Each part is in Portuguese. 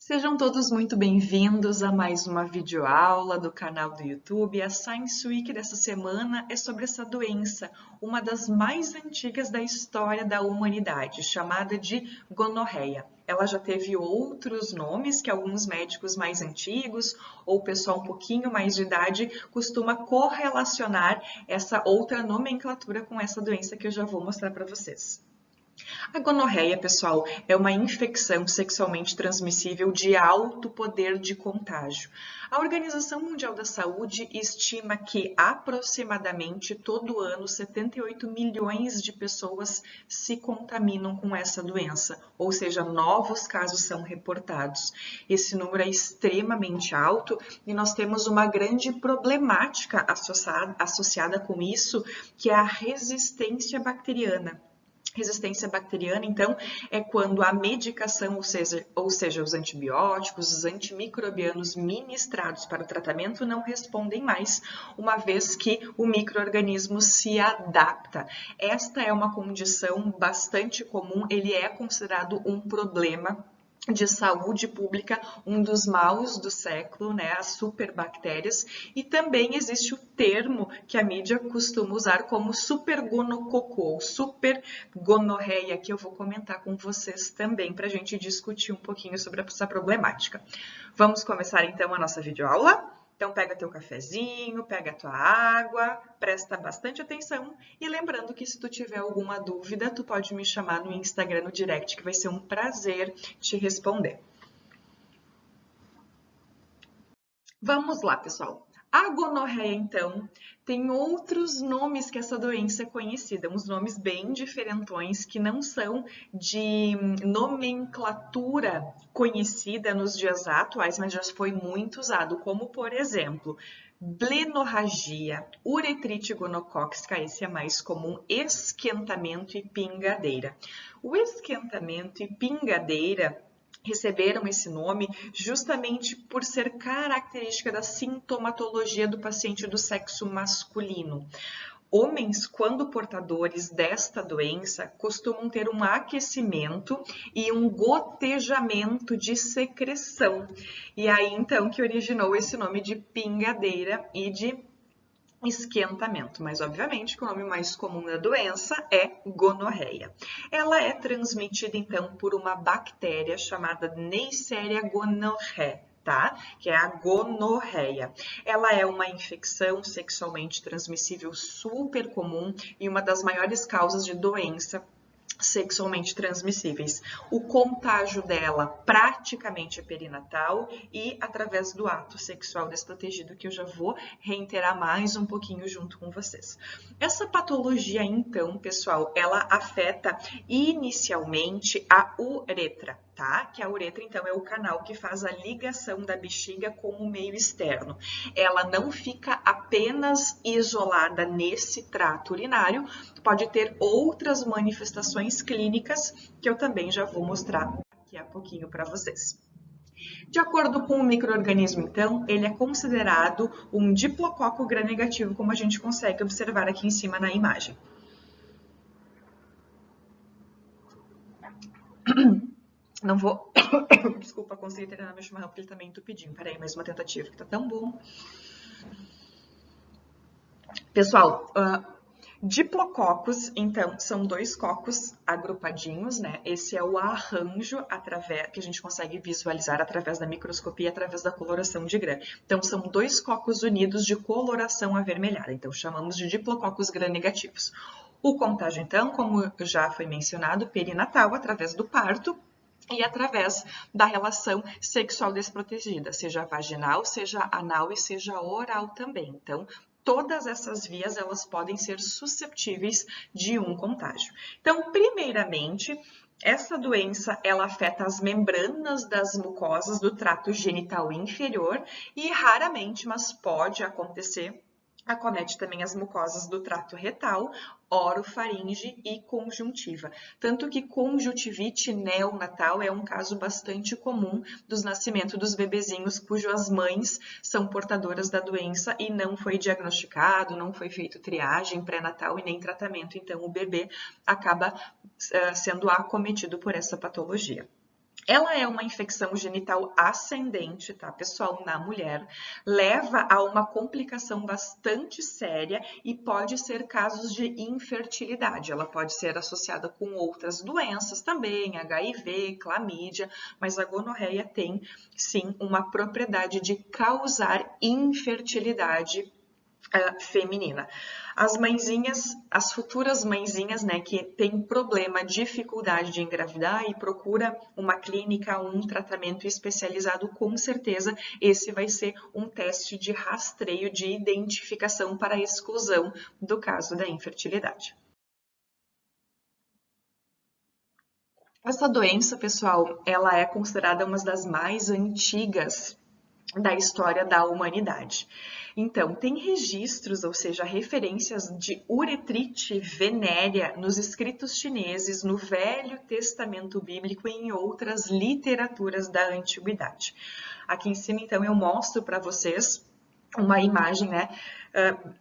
Sejam todos muito bem-vindos a mais uma videoaula do canal do YouTube. A Science Week dessa semana é sobre essa doença, uma das mais antigas da história da humanidade, chamada de gonorreia. Ela já teve outros nomes que alguns médicos mais antigos ou o pessoal um pouquinho mais de idade costuma correlacionar essa outra nomenclatura com essa doença que eu já vou mostrar para vocês. A gonorreia, pessoal, é uma infecção sexualmente transmissível de alto poder de contágio. A Organização Mundial da Saúde estima que aproximadamente todo ano 78 milhões de pessoas se contaminam com essa doença, ou seja, novos casos são reportados. Esse número é extremamente alto e nós temos uma grande problemática associada com isso, que é a resistência bacteriana. Resistência bacteriana, então, é quando a medicação, ou seja, os antibióticos, os antimicrobianos ministrados para o tratamento não respondem mais, uma vez que o micro-organismo se adapta. Esta é uma condição bastante comum, ele é considerado um problema de saúde pública, um dos maus do século, né, as superbactérias, e também existe o termo que a mídia costuma usar como supergonococo, ou supergonorreia, que eu vou comentar com vocês também para a gente discutir um pouquinho sobre essa problemática. Vamos começar então a nossa videoaula? Então pega teu cafezinho, pega a tua água, presta bastante atenção e lembrando que se tu tiver alguma dúvida, tu pode me chamar no Instagram, no direct, que vai ser um prazer te responder. Vamos lá, pessoal. A gonorreia, então, tem outros nomes que essa doença é conhecida, uns nomes bem diferentões que não são de nomenclatura conhecida nos dias atuais, mas já foi muito usado, como, por exemplo, blenorragia, uretrite gonocócica, esse é mais comum, esquentamento e pingadeira. O esquentamento e pingadeira receberam esse nome justamente por ser característica da sintomatologia do paciente do sexo masculino. Homens, quando portadores desta doença, costumam ter um aquecimento e um gotejamento de secreção. E aí, então, que originou esse nome de pingadeira e de esquentamento, mas obviamente que o nome mais comum da doença é gonorreia. Ela é transmitida então por uma bactéria chamada Neisseria gonorrhoeae, tá? Que é a gonorreia. Ela é uma infecção sexualmente transmissível super comum e uma das maiores causas de doença sexualmente transmissíveis. O contágio dela praticamente é perinatal e através do ato sexual desprotegido, que eu já vou reiterar mais um pouquinho junto com vocês. Essa patologia, então, pessoal, ela afeta inicialmente a uretra, tá? Que a uretra, então, é o canal que faz a ligação da bexiga com o meio externo. Ela não fica apenas isolada nesse trato urinário, pode ter outras manifestações clínicas que eu também já vou mostrar daqui a pouquinho para vocês. De acordo com o micro-organismo, então, ele é considerado um diplococo gram-negativo, como a gente consegue observar aqui em cima na imagem. Não vou, desculpa, conseguir terminar meu chimarrão porque ele também entupidinho. Peraí, mais uma tentativa que tá tão bom. Pessoal, diplococos, então, são dois cocos agrupadinhos, né? Esse é o arranjo que a gente consegue visualizar através da microscopia, através da coloração de Gram. Então, são dois cocos unidos de coloração avermelhada. Então, chamamos de diplococos gram-negativos. O contágio, então, como já foi mencionado, perinatal, através do parto, e através da relação sexual desprotegida, seja vaginal, seja anal e seja oral também. Então, todas essas vias, elas podem ser susceptíveis de um contágio. Então, primeiramente, essa doença, ela afeta as membranas das mucosas do trato genital inferior e raramente, mas pode acontecer, acomete também as mucosas do trato retal, orofaringe e conjuntiva. Tanto que conjuntivite neonatal é um caso bastante comum dos nascimentos dos bebezinhos cujas mães são portadoras da doença e não foi diagnosticado, não foi feito triagem pré-natal e nem tratamento, então o bebê acaba sendo acometido por essa patologia. Ela é uma infecção genital ascendente, tá, pessoal, na mulher, leva a uma complicação bastante séria e pode ser casos de infertilidade. Ela pode ser associada com outras doenças também, HIV, clamídia, mas a gonorreia tem, sim, uma propriedade de causar infertilidade feminina. As mãezinhas, as futuras mãezinhas, né, que tem problema, dificuldade de engravidar e procura uma clínica, um tratamento especializado, com certeza esse vai ser um teste de rastreio de identificação para a exclusão do caso da infertilidade. Essa doença, pessoal, ela é considerada uma das mais antigas da história da humanidade. Então, tem registros, ou seja, referências de uretrite venérea nos escritos chineses, no Velho Testamento Bíblico e em outras literaturas da antiguidade. Aqui em cima, então, eu mostro para vocês uma imagem, né,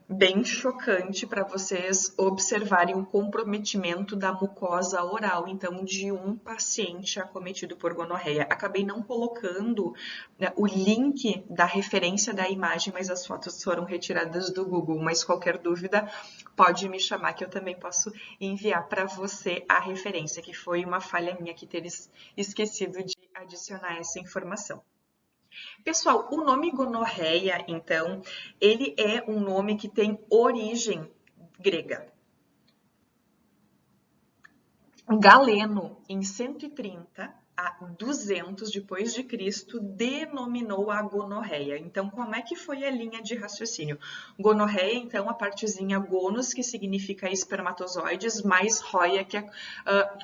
bem chocante para vocês observarem o comprometimento da mucosa oral, então, de um paciente acometido por gonorreia. Acabei não colocando, né, o link da referência da imagem, mas as fotos foram retiradas do Google, mas qualquer dúvida pode me chamar que eu também posso enviar para você a referência, que foi uma falha minha que ter esquecido de adicionar essa informação. Pessoal, o nome gonorreia, então, ele é um nome que tem origem grega. Galeno, em 130 a 200 depois de Cristo, denominou a gonorreia. Então, como é que foi a linha de raciocínio? Gonorreia, então, a partezinha gonos, que significa espermatozoides, mais roia, que é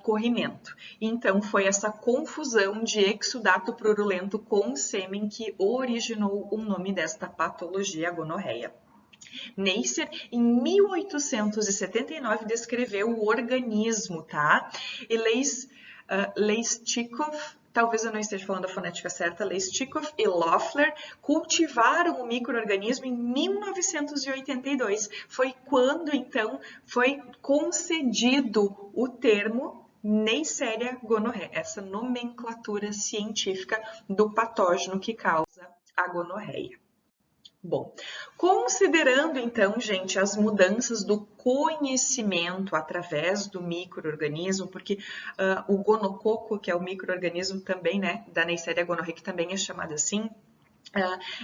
corrimento. Então, foi essa confusão de exudato purulento com sêmen que originou o nome desta patologia, a gonorreia. Neisser, em 1879, descreveu o organismo, tá? E Leishchikov, talvez eu não esteja falando a fonética certa, Leishchikov e Loeffler cultivaram o micro-organismo em 1982. Foi quando, então, foi concedido o termo Neisseria gonorrhoeae, essa nomenclatura científica do patógeno que causa a gonorreia. Bom, considerando então, gente, as mudanças do conhecimento através do micro-organismo, porque o gonococo, que é o micro-organismo também, né, da Neisseria gonorrhoeae, que também é chamada assim,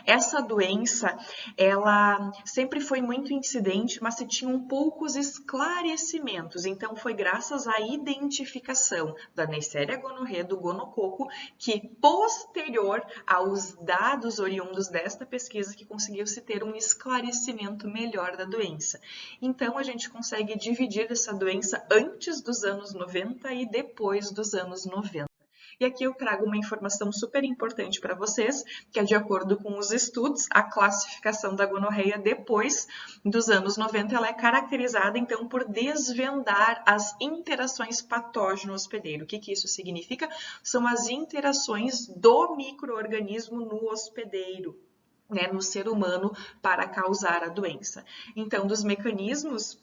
essa doença, ela sempre foi muito incidente, mas se tinham poucos esclarecimentos. Então, foi graças à identificação da Neisseria gonorrhoeae, do gonococo, que posterior aos dados oriundos desta pesquisa, que conseguiu-se ter um esclarecimento melhor da doença. Então, a gente consegue dividir essa doença antes dos anos 90 e depois dos anos 90. E aqui eu trago uma informação super importante para vocês, que é de acordo com os estudos, a classificação da gonorreia depois dos anos 90, ela é caracterizada, então, por desvendar as interações patógeno-hospedeiro. O que isso significa? São as interações do micro-organismo no hospedeiro, né, no ser humano, para causar a doença. Então, dos mecanismos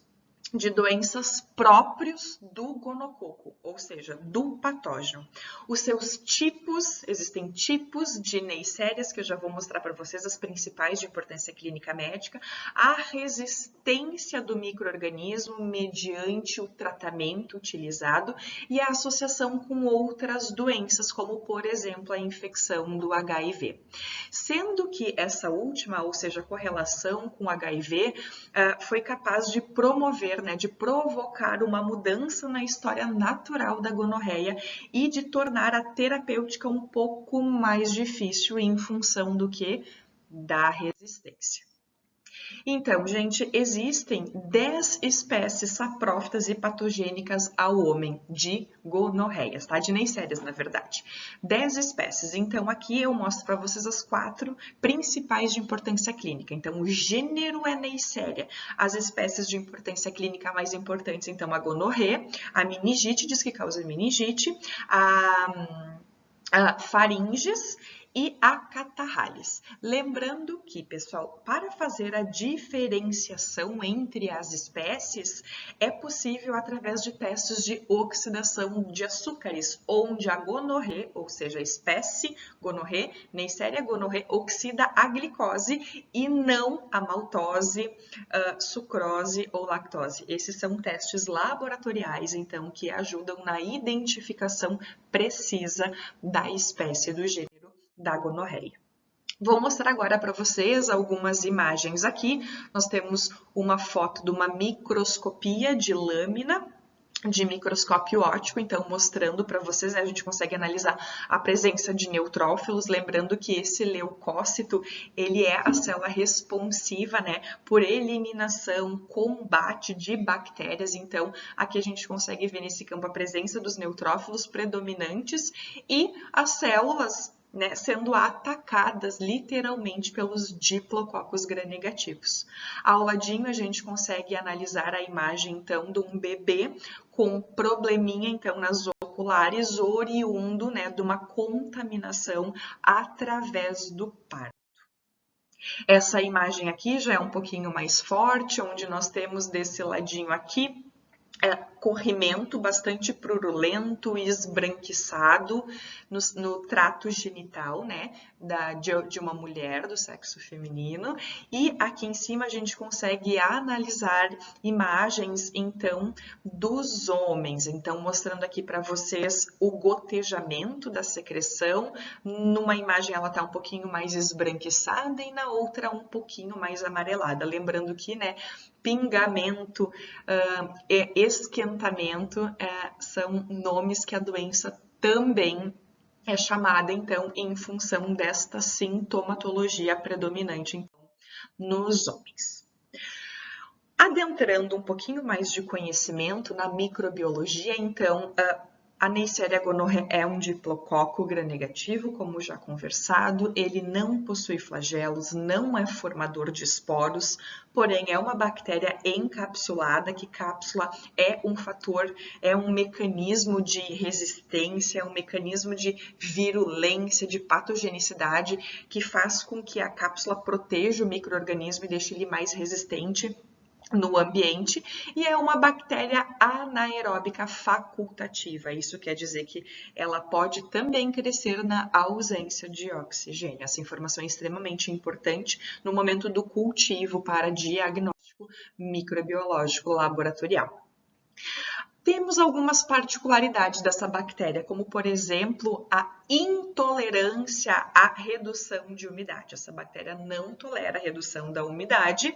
de doenças próprios do gonococo, ou seja, do patógeno. Os seus tipos, existem tipos de neisserias, que eu já vou mostrar para vocês, as principais de importância clínica médica, a resistência do micro-organismo mediante o tratamento utilizado e a associação com outras doenças, como, por exemplo, a infecção do HIV. Sendo que essa última, ou seja, a correlação com HIV, foi capaz de promover, né, de provocar uma mudança na história natural da gonorreia e de tornar a terapêutica um pouco mais difícil em função do que? Da resistência. Então, gente, existem 10 espécies saprófitas e patogênicas ao homem de gonorreias, tá? De neisserias, na verdade. 10 espécies. Então, aqui eu mostro para vocês as 4 principais de importância clínica. Então, o gênero é Neisseria. As espécies de importância clínica mais importantes, então, a gonorreia, a meningite, diz que causa meningite, a faringes e a catarrhalis. Lembrando que, pessoal, para fazer a diferenciação entre as espécies, é possível através de testes de oxidação de açúcares, onde a gonorrhea, ou seja, a espécie gonorrhea, Neisseria gonorrhea, oxida a glicose e não a maltose, sucrose ou lactose. Esses são testes laboratoriais, então, que ajudam na identificação precisa da espécie do gênero da gonorreia. Vou mostrar agora para vocês algumas imagens aqui. Nós temos uma foto de uma microscopia de lâmina de microscópio óptico, então mostrando para vocês, né, a gente consegue analisar a presença de neutrófilos, lembrando que esse leucócito, ele é a célula responsiva, né, por eliminação, combate de bactérias, então aqui a gente consegue ver nesse campo a presença dos neutrófilos predominantes e as células, né, sendo atacadas literalmente pelos diplococos gram-negativos. Ao ladinho a gente consegue analisar a imagem então de um bebê com probleminha então nas oculares oriundo, né, de uma contaminação através do parto. Essa imagem aqui já é um pouquinho mais forte, onde nós temos desse ladinho aqui corrimento bastante purulento e esbranquiçado no trato genital, né, de uma mulher do sexo feminino. E aqui em cima a gente consegue analisar imagens, então, dos homens. Então, mostrando aqui para vocês o gotejamento da secreção. Numa imagem ela está um pouquinho mais esbranquiçada e na outra um pouquinho mais amarelada. Lembrando que, né, pingamento e esquentamento são nomes que a doença também é chamada, então, em função desta sintomatologia predominante, então, nos homens. Adentrando um pouquinho mais de conhecimento na microbiologia, então, a Neisseria gonorrhea é um diplococo gram-negativo, como já conversado, ele não possui flagelos, não é formador de esporos, porém é uma bactéria encapsulada, que cápsula é um fator, é um mecanismo de resistência, é um mecanismo de virulência, de patogenicidade, que faz com que a cápsula proteja o micro-organismo e deixe ele mais resistente no ambiente, e é uma bactéria anaeróbica facultativa. Isso quer dizer que ela pode também crescer na ausência de oxigênio. Essa informação é extremamente importante no momento do cultivo para diagnóstico microbiológico laboratorial. Temos algumas particularidades dessa bactéria, como, por exemplo, a intolerância à redução de umidade. Essa bactéria não tolera a redução da umidade.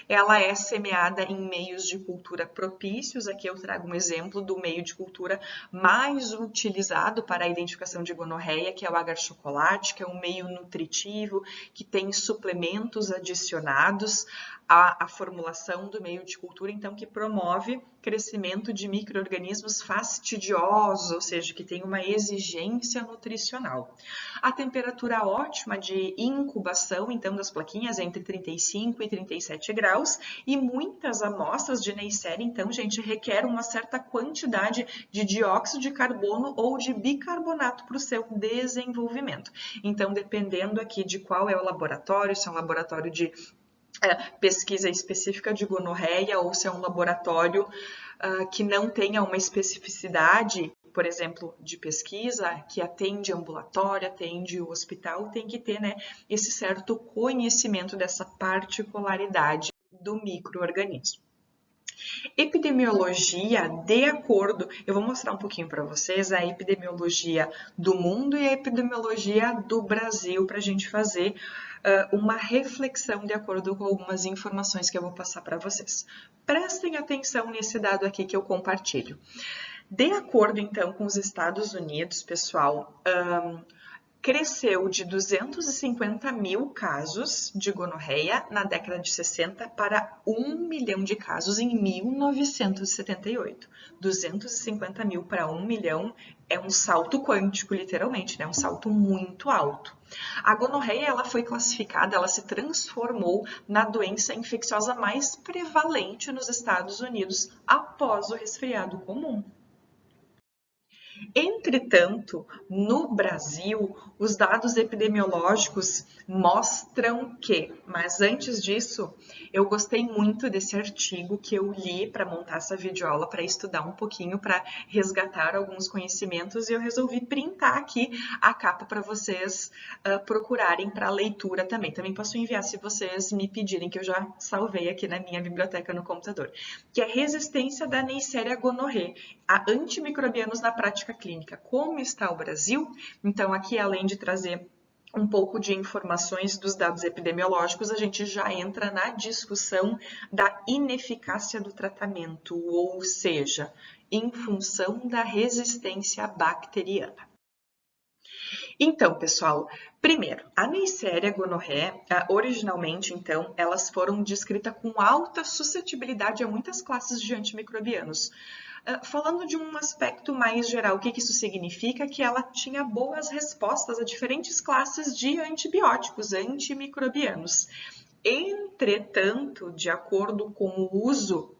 Ela é semeada em meios de cultura propícios. Aqui eu trago um exemplo do meio de cultura mais utilizado para a identificação de gonorreia, que é o agar-chocolate, que é um meio nutritivo, que tem suplementos adicionados à formulação do meio de cultura, então, que promove crescimento de micro-organismos fastidiosos, ou seja, que tem uma exigência nutricional. A temperatura ótima de incubação, então, das plaquinhas é entre 35 e 37 graus, e muitas amostras de Neisseria, então, gente, requer uma certa quantidade de dióxido de carbono ou de bicarbonato para o seu desenvolvimento. Então, dependendo aqui de qual é o laboratório, se é um laboratório de pesquisa específica de gonorreia ou se é um laboratório que não tenha uma especificidade, por exemplo, de pesquisa, que atende ambulatório, atende o hospital, tem que ter, né, esse certo conhecimento dessa particularidade do micro-organismo. Epidemiologia, de acordo, eu vou mostrar um pouquinho para vocês a epidemiologia do mundo e a epidemiologia do Brasil para a gente fazer uma reflexão de acordo com algumas informações que eu vou passar para vocês. Prestem atenção nesse dado aqui que eu compartilho. De acordo, então, com os Estados Unidos, pessoal, cresceu de 250 mil casos de gonorreia na década de 60 para 1 milhão de casos em 1978. 250 mil para 1 milhão é um salto quântico, literalmente, né? Um salto muito alto. A gonorreia, ela foi classificada, ela se transformou na doença infecciosa mais prevalente nos Estados Unidos após o resfriado comum. Entretanto, no Brasil, os dados epidemiológicos mostram que, mas antes disso, eu gostei muito desse artigo que eu li para montar essa videoaula, para estudar um pouquinho, para resgatar alguns conhecimentos, e eu resolvi printar aqui a capa para vocês procurarem para leitura também. Também posso enviar se vocês me pedirem, que eu já salvei aqui na minha biblioteca no computador, que é Resistência da Neisseria gonorrhoeae a antimicrobianos na prática clínica. Como está o Brasil? Então, aqui, além de trazer um pouco de informações dos dados epidemiológicos, a gente já entra na discussão da ineficácia do tratamento, ou seja, em função da resistência bacteriana. Então, pessoal, primeiro, a Neisseria gonorrhoeae, originalmente, então, elas foram descritas com alta suscetibilidade a muitas classes de antimicrobianos. Falando de um aspecto mais geral, o que isso significa? Que ela tinha boas respostas a diferentes classes de antibióticos, antimicrobianos. Entretanto, de acordo com o uso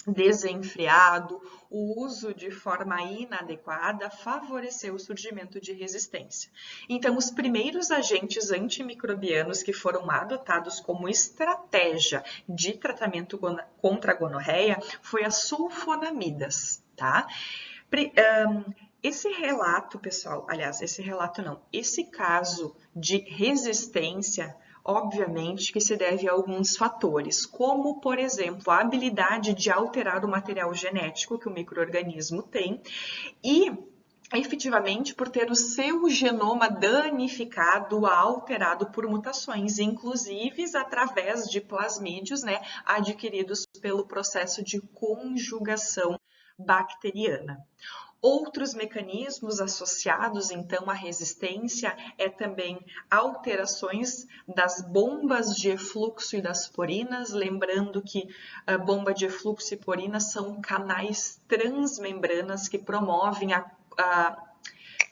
desenfreado, o uso de forma inadequada favoreceu o surgimento de resistência. Então, os primeiros agentes antimicrobianos que foram adotados como estratégia de tratamento contra a gonorreia foi as sulfonamidas, tá? Esse relato, pessoal, aliás, esse caso de resistência, obviamente que se deve a alguns fatores, como, por exemplo, a habilidade de alterar o material genético que o micro-organismo tem e, efetivamente, por ter o seu genoma danificado, alterado por mutações, inclusive através de plasmídios, né, adquiridos pelo processo de conjugação bacteriana. Outros mecanismos associados, então, à resistência é também alterações das bombas de efluxo e das porinas, lembrando que a bomba de efluxo e porinas são canais transmembranas que promovem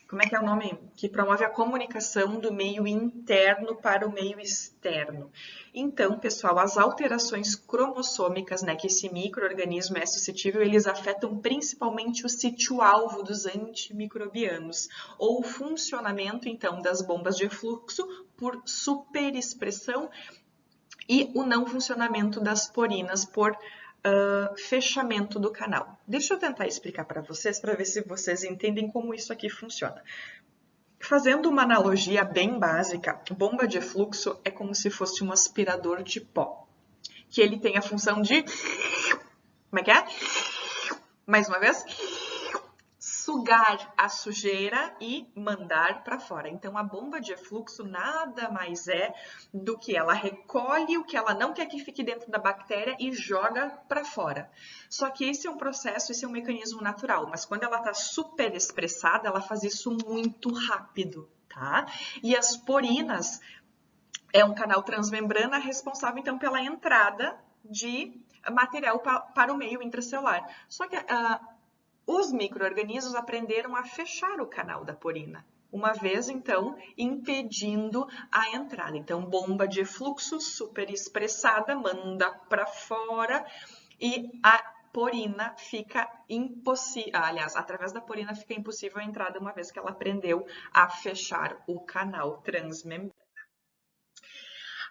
como é que é o nome? Que promove a comunicação do meio interno para o meio externo. Então, pessoal, as alterações cromossômicas, né, que esse micro-organismo é suscetível, eles afetam principalmente o sítio-alvo dos antimicrobianos, ou o funcionamento, então, das bombas de fluxo por superexpressão e o não funcionamento das porinas por fechamento do canal. Deixa eu tentar explicar para vocês, para ver se vocês entendem como isso aqui funciona. Fazendo uma analogia bem básica, bomba de fluxo é como se fosse um aspirador de pó, que ele tem a função de... Como é que é? Mais uma vez. Sugar a sujeira e mandar para fora. Então, a bomba de efluxo nada mais é do que ela recolhe o que ela não quer que fique dentro da bactéria e joga para fora. Só que esse é um processo, esse é um mecanismo natural, mas quando ela está super expressada, ela faz isso muito rápido, tá? E as porinas é um canal transmembrana responsável, então, pela entrada de material para o meio intracelular. Só que os micro-organismos aprenderam a fechar o canal da porina, uma vez, então, impedindo a entrada. Então, bomba de fluxo super expressada, manda para fora e a porina fica impossível, aliás, através da porina fica impossível a entrada, uma vez que ela aprendeu a fechar o canal transmembrana.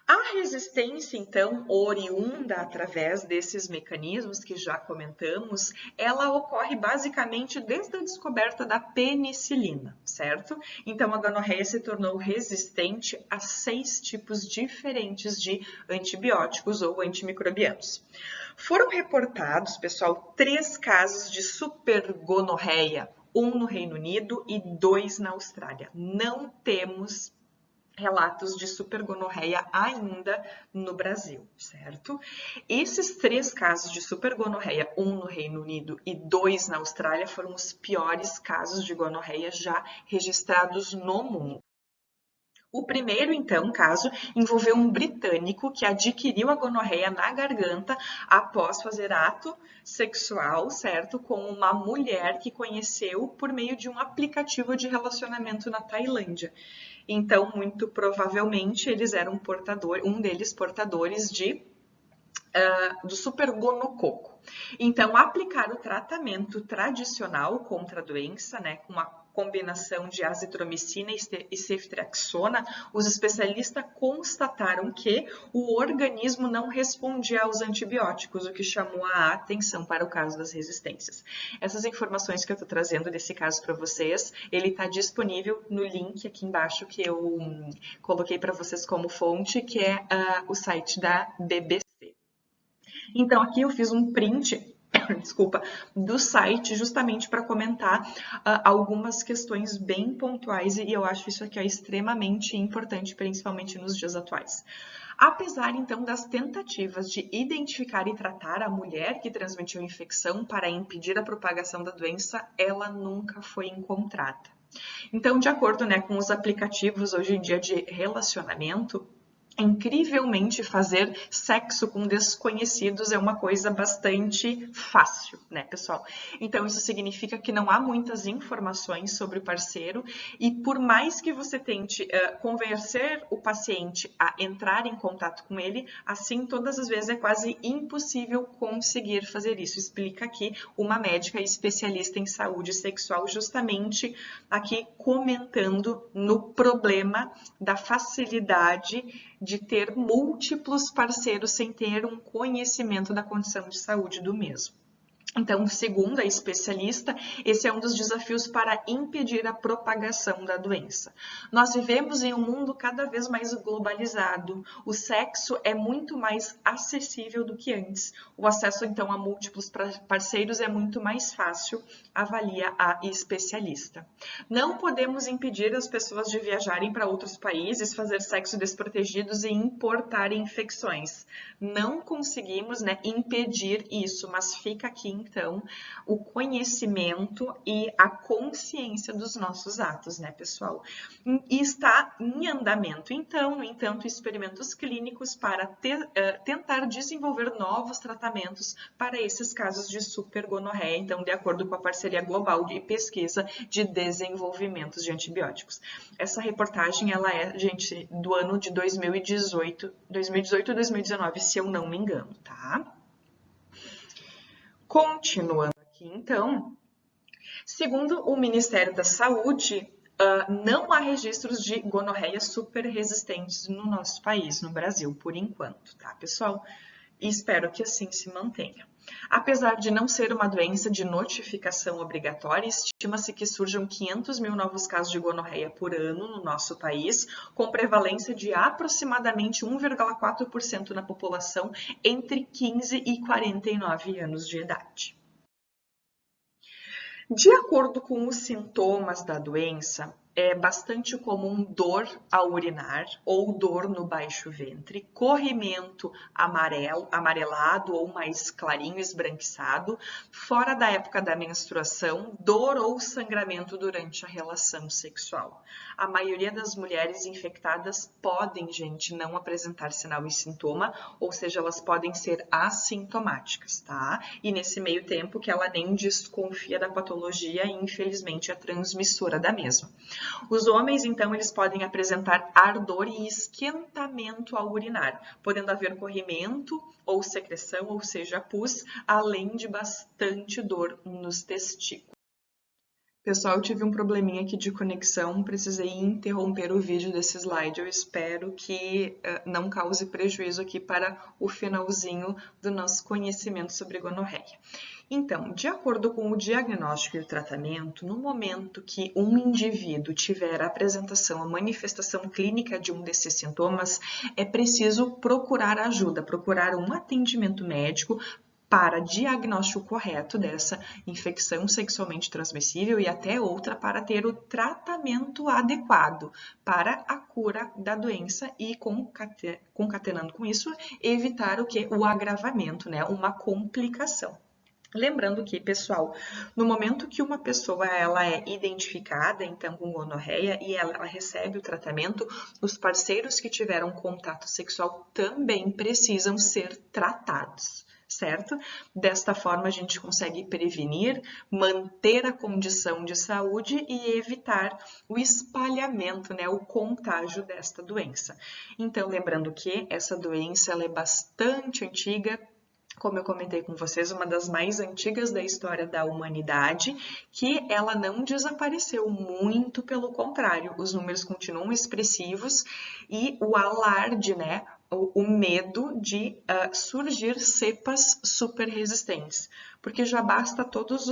A resistência, então, oriunda através desses mecanismos que já comentamos, ela ocorre basicamente desde a descoberta da penicilina, certo? Então, a gonorreia se tornou resistente a 6 tipos diferentes de antibióticos ou antimicrobianos. Foram reportados, pessoal, 3 casos de supergonorreia, 1 no Reino Unido e 2 na Austrália. Não temos relatos de supergonorreia ainda no Brasil, certo? Esses 3 casos de supergonorreia, 1 no Reino Unido e 2 na Austrália, foram os piores casos de gonorreia já registrados no mundo. O primeiro, então, caso, envolveu um britânico que adquiriu a gonorreia na garganta após fazer ato sexual, certo, com uma mulher que conheceu por meio de um aplicativo de relacionamento na Tailândia. Então, muito provavelmente, eles eram um deles portadores de do supergonococo. Então, aplicar o tratamento tradicional contra a doença, né, com uma combinação de azitromicina e ceftriaxona, os especialistas constataram que o organismo não respondia aos antibióticos, o que chamou a atenção para o caso das resistências. Essas informações que eu estou trazendo desse caso para vocês, ele está disponível no link aqui embaixo que eu coloquei para vocês como fonte, que é o site da BBC. Então, aqui eu fiz um print, desculpa, do site justamente para comentar algumas questões bem pontuais e eu acho isso aqui extremamente importante, principalmente nos dias atuais. Apesar, então, das tentativas de identificar e tratar a mulher que transmitiu a infecção para impedir a propagação da doença, ela nunca foi encontrada. Então, de acordo, né, com os aplicativos hoje em dia de relacionamento, incrivelmente fazer sexo com desconhecidos é uma coisa bastante fácil, né, pessoal? Então, isso significa que não há muitas informações sobre o parceiro e por mais que você tente convencer o paciente a entrar em contato com ele, assim, todas as vezes é quase impossível conseguir fazer isso. Explica aqui uma médica especialista em saúde sexual, justamente aqui comentando no problema da facilidade de ter múltiplos parceiros sem ter um conhecimento da condição de saúde do mesmo. Então, segundo a especialista, esse é um dos desafios para impedir a propagação da doença. Nós vivemos em um mundo cada vez mais globalizado. O sexo é muito mais acessível do que antes. O acesso, então, a múltiplos parceiros é muito mais fácil, avalia a especialista. Não podemos impedir as pessoas de viajarem para outros países, fazer sexo desprotegidos e importar infecções. Não conseguimos, né, impedir isso, mas fica aqui então, o conhecimento e a consciência dos nossos atos, né, pessoal? E está em andamento, então, no entanto, experimentos clínicos para tentar desenvolver novos tratamentos para esses casos de supergonorreia, então, de acordo com a parceria global de pesquisa de desenvolvimento de antibióticos. Essa reportagem, ela é, gente, do ano de 2018 ou 2019, se eu não me engano, tá? Continuando aqui, então, segundo o Ministério da Saúde, não há registros de gonorreia superresistentes no nosso país, no Brasil, por enquanto, tá, pessoal? E espero que assim se mantenha. Apesar de não ser uma doença de notificação obrigatória, estima-se que surjam 500 mil novos casos de gonorreia por ano no nosso país, com prevalência de aproximadamente 1,4% na população entre 15 e 49 anos de idade. De acordo com os sintomas da doença, é bastante comum dor ao urinar ou dor no baixo ventre, corrimento amarelado ou mais clarinho, esbranquiçado, fora da época da menstruação, dor ou sangramento durante a relação sexual. A maioria das mulheres infectadas podem, gente, não apresentar sinal e sintoma, ou seja, elas podem ser assintomáticas, tá? E nesse meio tempo que ela nem desconfia da patologia e, infelizmente, é transmissora da mesma. Os homens, então, eles podem apresentar ardor e esquentamento ao urinar, podendo haver corrimento ou secreção, ou seja, pus, além de bastante dor nos testículos. Pessoal, eu tive um probleminha aqui de conexão, precisei interromper o vídeo desse slide. Eu espero que não cause prejuízo aqui para o finalzinho do nosso conhecimento sobre gonorreia. Então, de acordo com o diagnóstico e o tratamento, no momento que um indivíduo tiver a apresentação, a manifestação clínica de um desses sintomas, é preciso procurar ajuda, procurar um atendimento médico para diagnóstico correto dessa infecção sexualmente transmissível e até outra para ter o tratamento adequado para a cura da doença e, concatenando com isso, evitar o agravamento, né? Uma complicação. Lembrando que, pessoal, no momento que uma pessoa ela é identificada, então, com gonorreia e ela recebe o tratamento, os parceiros que tiveram contato sexual também precisam ser tratados, certo? Desta forma, a gente consegue prevenir, manter a condição de saúde e evitar o espalhamento, né, o contágio desta doença. Então, lembrando que essa doença ela é bastante antiga, como eu comentei com vocês, uma das mais antigas da história da humanidade, que ela não desapareceu, muito pelo contrário, os números continuam expressivos e o alarde, né, o medo de surgir cepas super resistentes, porque já basta todos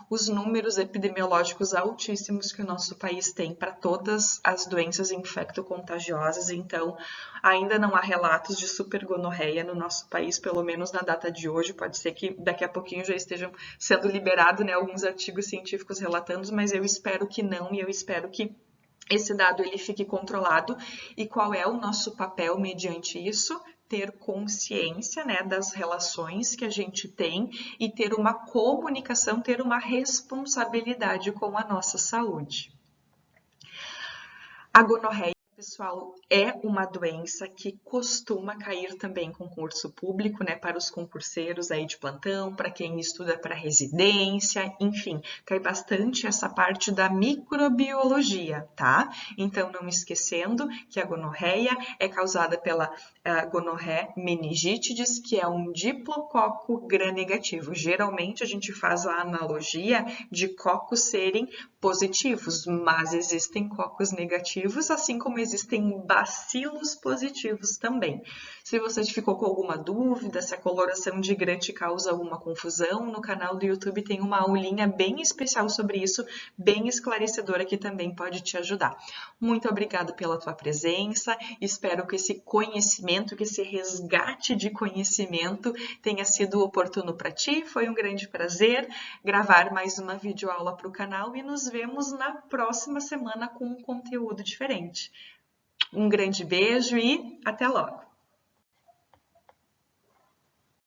os números epidemiológicos altíssimos que o nosso país tem para todas as doenças infecto-contagiosas, então ainda não há relatos de supergonorreia no nosso país, pelo menos na data de hoje. Pode ser que daqui a pouquinho já estejam sendo liberados, né, alguns artigos científicos relatando, mas eu espero que não, e eu espero que esse dado ele fique controlado. E qual é o nosso papel mediante isso? Ter consciência, né, das relações que a gente tem e ter uma comunicação, ter uma responsabilidade com a nossa saúde. A gonorreia, pessoal, é uma doença que costuma cair também em concurso público, né, para os concurseiros aí de plantão, para quem estuda para residência, enfim, cai bastante essa parte da microbiologia, tá? Então, não esquecendo que a gonorreia é causada pela gonorreia meningitidis, que é um diplococo gram-negativo. Geralmente, a gente faz a analogia de cocos serem positivos, mas existem cocos negativos, assim como existem bacilos positivos também. Se você ficou com alguma dúvida, se a coloração de Gram te causa alguma confusão, no canal do YouTube tem uma aulinha bem especial sobre isso, bem esclarecedora, que também pode te ajudar. Muito obrigada pela tua presença, espero que esse conhecimento, que esse resgate de conhecimento tenha sido oportuno para ti. Foi um grande prazer gravar mais uma videoaula para o canal e nos vemos na próxima semana com um conteúdo diferente. Um grande beijo e até logo!